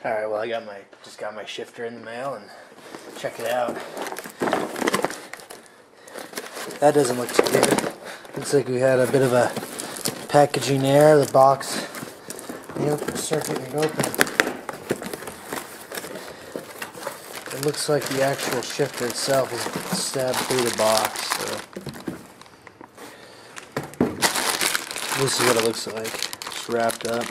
Alright, well, just got my shifter in the mail, and check it out. That doesn't look too good. Looks like we had a bit of a packaging error. The box, circuit ain't open. It looks like the actual shifter itself is stabbed through the box. So this is what it looks like. It's wrapped up.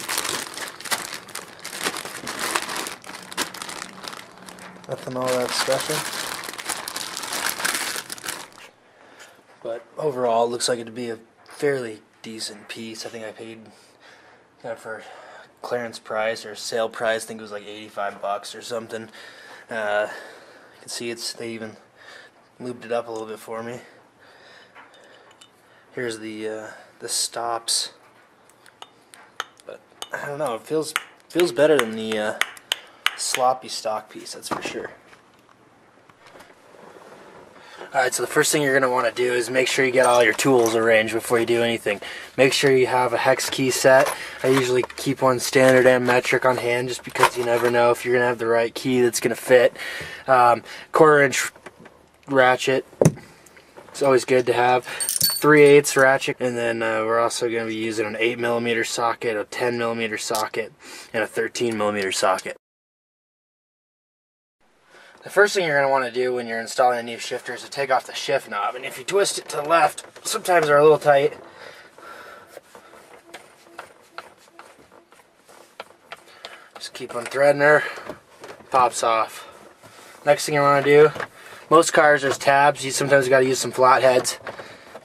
Nothing all that special. But overall, it looks like it'd be a fairly decent piece. I think I paid for clearance price or sale price. I think it was like $85 or something. You can see they even lubed it up a little bit for me. Here's the stops. But I don't know. It feels better than the sloppy stock piece, that's for sure. Alright, so the first thing you're going to want to do is make sure you get all your tools arranged before you do anything. Make sure you have a hex key set. I usually keep one standard and metric on hand just because you never know if you're going to have the right key that's going to fit. 1/4 inch ratchet. It's always good to have. 3/8 ratchet, and then we're also going to be using an 8mm socket, a 10mm socket, and a 13mm socket. The first thing you're going to want to do when you're installing a new shifter is to take off the shift knob, and if you twist it to the left, sometimes they're a little tight. Just keep on threading her, pops off. Next thing you want to do, most cars there's tabs, you sometimes got to use some flatheads.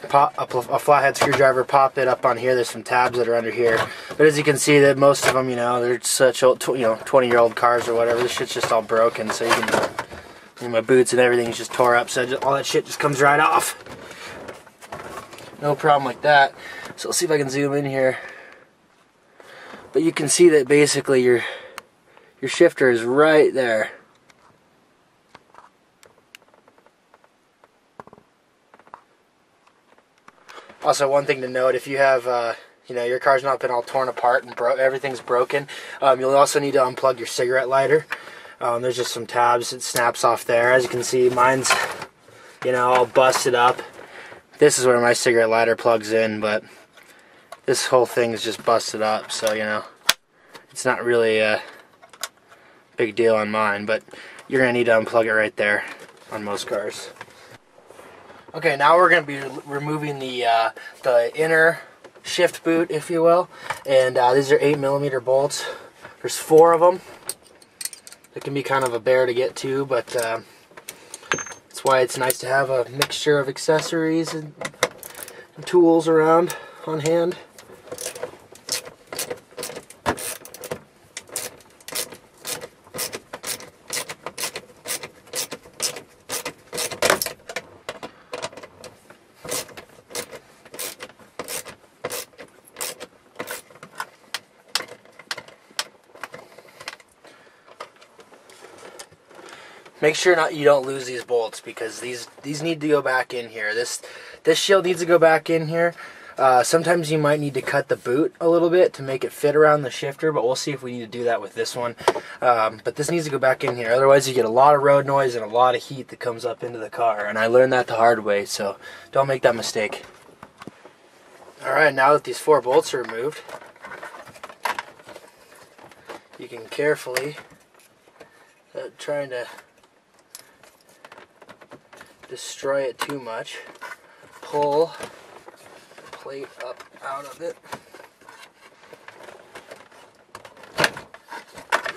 Pop a flathead screwdriver, pop it up on here. There's some tabs that are under here, but as you can see, that most of them, they're such old, 20-year-old cars or whatever. This shit's just all broken, so you can, my boots and everything's just tore up, so all that shit just comes right off. No problem like that. So let's see if I can zoom in here. But you can see that basically your shifter is right there. Also, one thing to note, if you have, your car's not been all torn apart and everything's broken, you'll also need to unplug your cigarette lighter. There's just some tabs, it snaps off there. As you can see, mine's, all busted up. This is where my cigarette lighter plugs in, but this whole thing is just busted up, so, it's not really a big deal on mine, but you're going to need to unplug it right there on most cars. Okay, now we're going to be removing the inner shift boot, if you will, and these are 8mm bolts. There's 4 of them. It can be kind of a bear to get to, but that's why it's nice to have a mixture of accessories and tools around on hand. Make sure you don't lose these bolts, because these need to go back in here. This shield needs to go back in here. Sometimes you might need to cut the boot a little bit to make it fit around the shifter, but we'll see if we need to do that with this one. But this needs to go back in here. Otherwise you get a lot of road noise and a lot of heat that comes up into the car. And I learned that the hard way, so don't make that mistake. Alright, now that these 4 bolts are removed, you can carefully, trying to destroy it too much, pull the plate up out of it.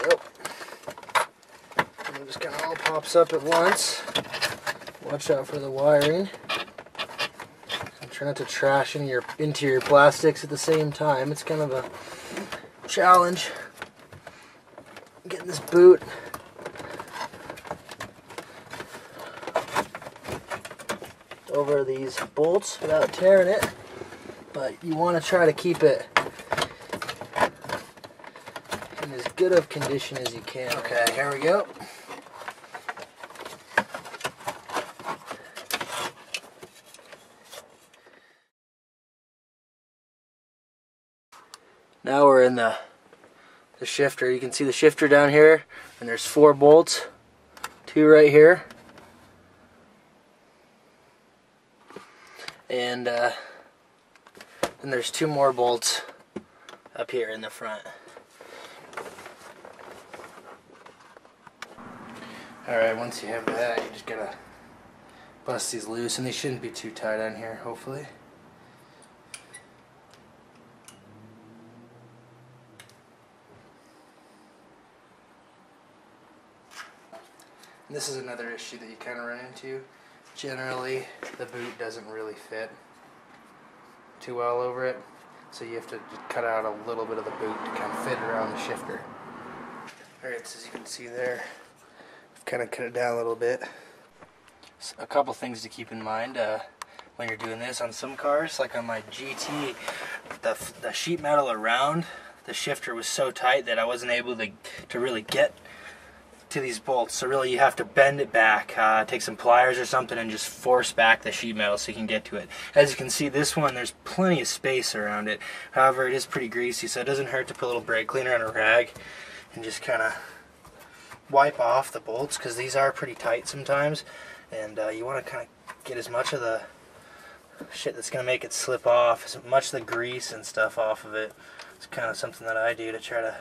Yep. And it just kind of all pops up at once. Watch out for the wiring. And try not to trash in your interior plastics at the same time. It's kind of a challenge getting this boot over these bolts without tearing it, but you want to try to keep it in as good of condition as you can. Okay, here we go. Now we're in the the shifter. You can see the shifter down here, and there's 4 bolts, 2 right here, and then there's 2 more bolts up here in the front. Alright, once you have that, you just gotta bust these loose, and they shouldn't be too tight on here, hopefully. And this is another issue that you kind of run into. Generally, the boot doesn't really fit too well over it, so you have to just cut out a little bit of the boot to kind of fit around the shifter. Alright, so as you can see there, I've kind of cut it down a little bit. So a couple things to keep in mind when you're doing this on some cars, like on my GT, the sheet metal around the shifter was so tight that I wasn't able to really get to these bolts. So really you have to bend it back, take some pliers or something and just force back the sheet metal so you can get to it. As you can see, this one, there's plenty of space around it. However, it is pretty greasy, so it doesn't hurt to put a little brake cleaner on a rag and just kind of wipe off the bolts, because these are pretty tight sometimes, and you want to kind of get as much of the shit that's going to make it slip off, as much of the grease and stuff off of it. It's kind of something that I do to try to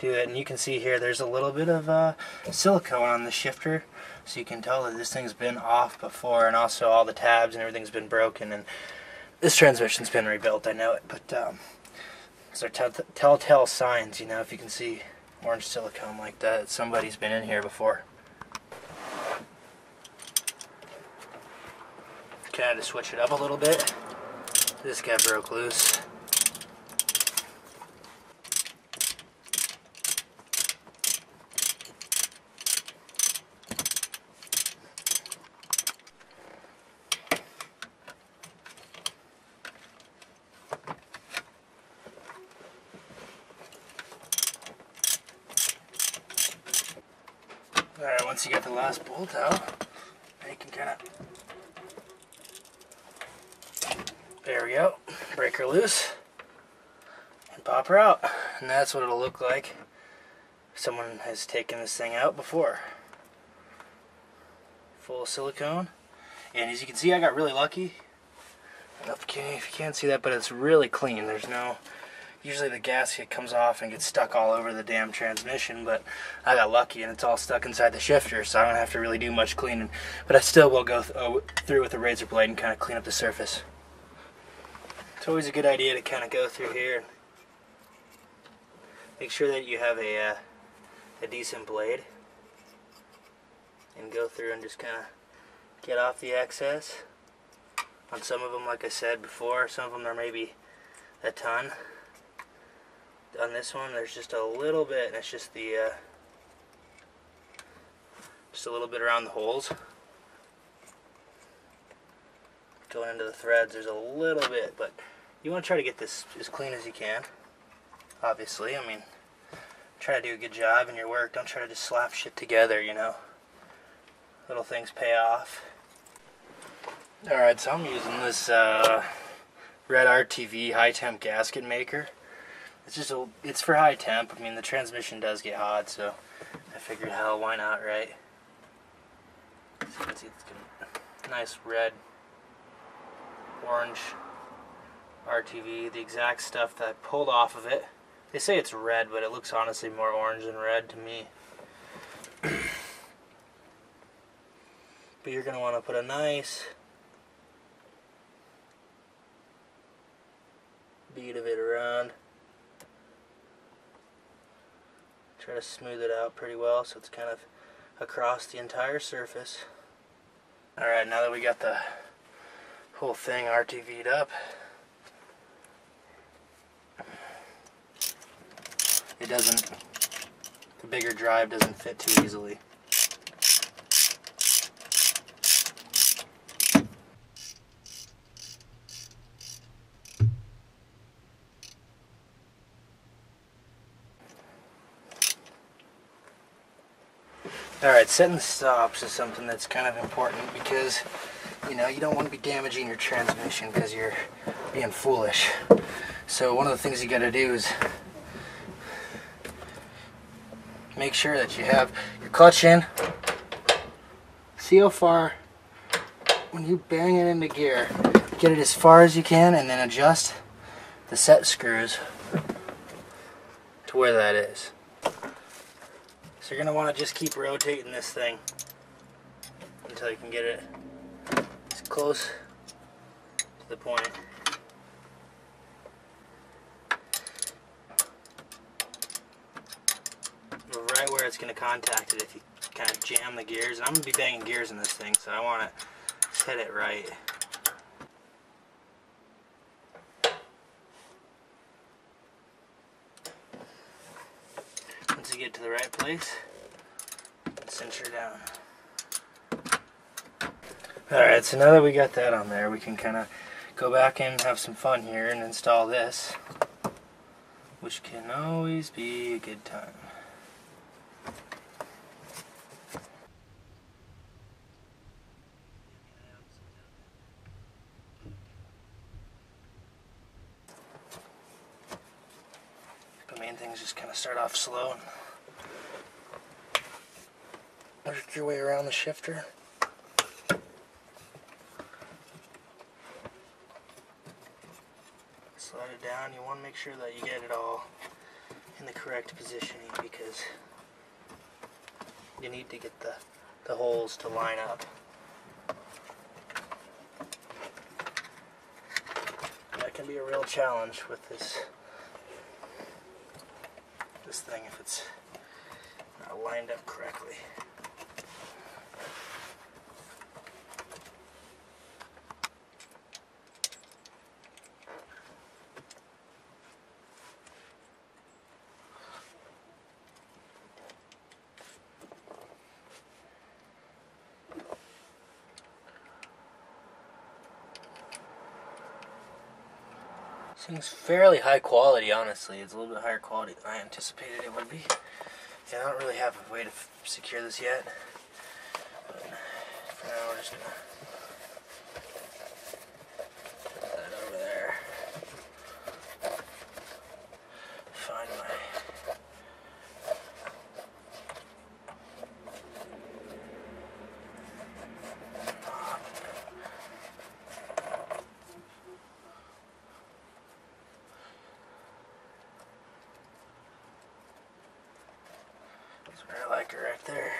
do it. And you can see here there's a little bit of silicone on the shifter, so you can tell that this thing's been off before, and also all the tabs and everything's been broken, and this transmission's been rebuilt, I know it, but these are telltale signs, you know, if you can see orange silicone like that, somebody's been in here before. Kind of to switch it up a little bit, this guy broke loose. Alright, once you get the last bolt out, you can kind of, there we go, break her loose and pop her out. And that's what it'll look like if someone has taken this thing out before. Full of silicone. And as you can see, I got really lucky. I don't know if you can't see that, but it's really clean. There's no... Usually the gasket comes off and gets stuck all over the damn transmission, but I got lucky and it's all stuck inside the shifter, so I don't have to really do much cleaning. But I still will go through with a razor blade and kind of clean up the surface. It's always a good idea to kind of go through here and make sure that you have a decent blade, and go through and just kind of get off the excess. On some of them, like I said before, some of them are maybe a ton. On this one, there's just a little bit, and it's just the just a little bit around the holes. Going into the threads, there's a little bit, but you want to try to get this as clean as you can. Obviously, I mean, try to do a good job in your work. Don't try to just slap shit together, you know. Little things pay off. Alright, so I'm using this red RTV high temp gasket maker. It's for high temp. I mean, the transmission does get hot, so I figured, hell, why not, right? So you can see it's got a nice red, orange RTV, the exact stuff that I pulled off of it. They say it's red, but it looks honestly more orange than red to me. But you're going to want to put a nice bead of it around. Try to smooth it out pretty well so it's kind of across the entire surface. Alright, now that we got the whole thing RTV'd up, the bigger drive doesn't fit too easily. Alright, setting the stops is something that's kind of important, because, you know, you don't want to be damaging your transmission because you're being foolish. So one of the things you got to do is make sure that you have your clutch in. See how far, when you bang it into gear, get it as far as you can and then adjust the set screws to where that is. So you're going to want to just keep rotating this thing until you can get it as close to the point. Right where it's going to contact it if you kind of jam the gears. And I'm going to be banging gears in this thing, so I want to set it right. Once you get to the right place, cinch her down. Alright, so now that we got that on there, we can kind of go back and have some fun here and install this, which can always be a good time. The main thing is just kind of start off slow and work your way around the shifter. Slide it down. You want to make sure that you get it all in the correct positioning because you need to get the holes to line up. That can be a real challenge with this thing if it's not lined up correctly. This thing's fairly high quality, honestly. It's a little bit higher quality than I anticipated it would be. Yeah, I don't really have a way to secure this yet. But for now, we're just gonna put that over there. Find my I like her right there.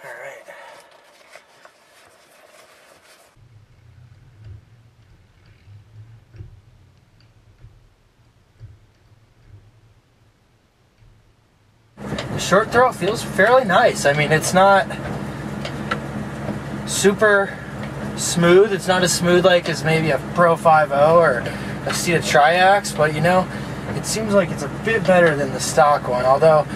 Alright. The short throw feels fairly nice. I mean, it's not super smooth. It's not as smooth like as maybe a Pro 5.0 or a Ceta Triax, but you know, it seems like it's a bit better than the stock one, although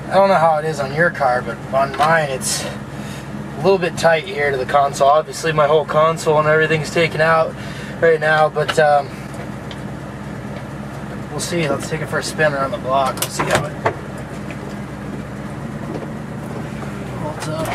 I don't know how it is on your car, but on mine it's a little bit tight here to the console. Obviously my whole console and everything's taken out right now, but we'll see. Let's take it for a spin around the block. Let's see how it holds up.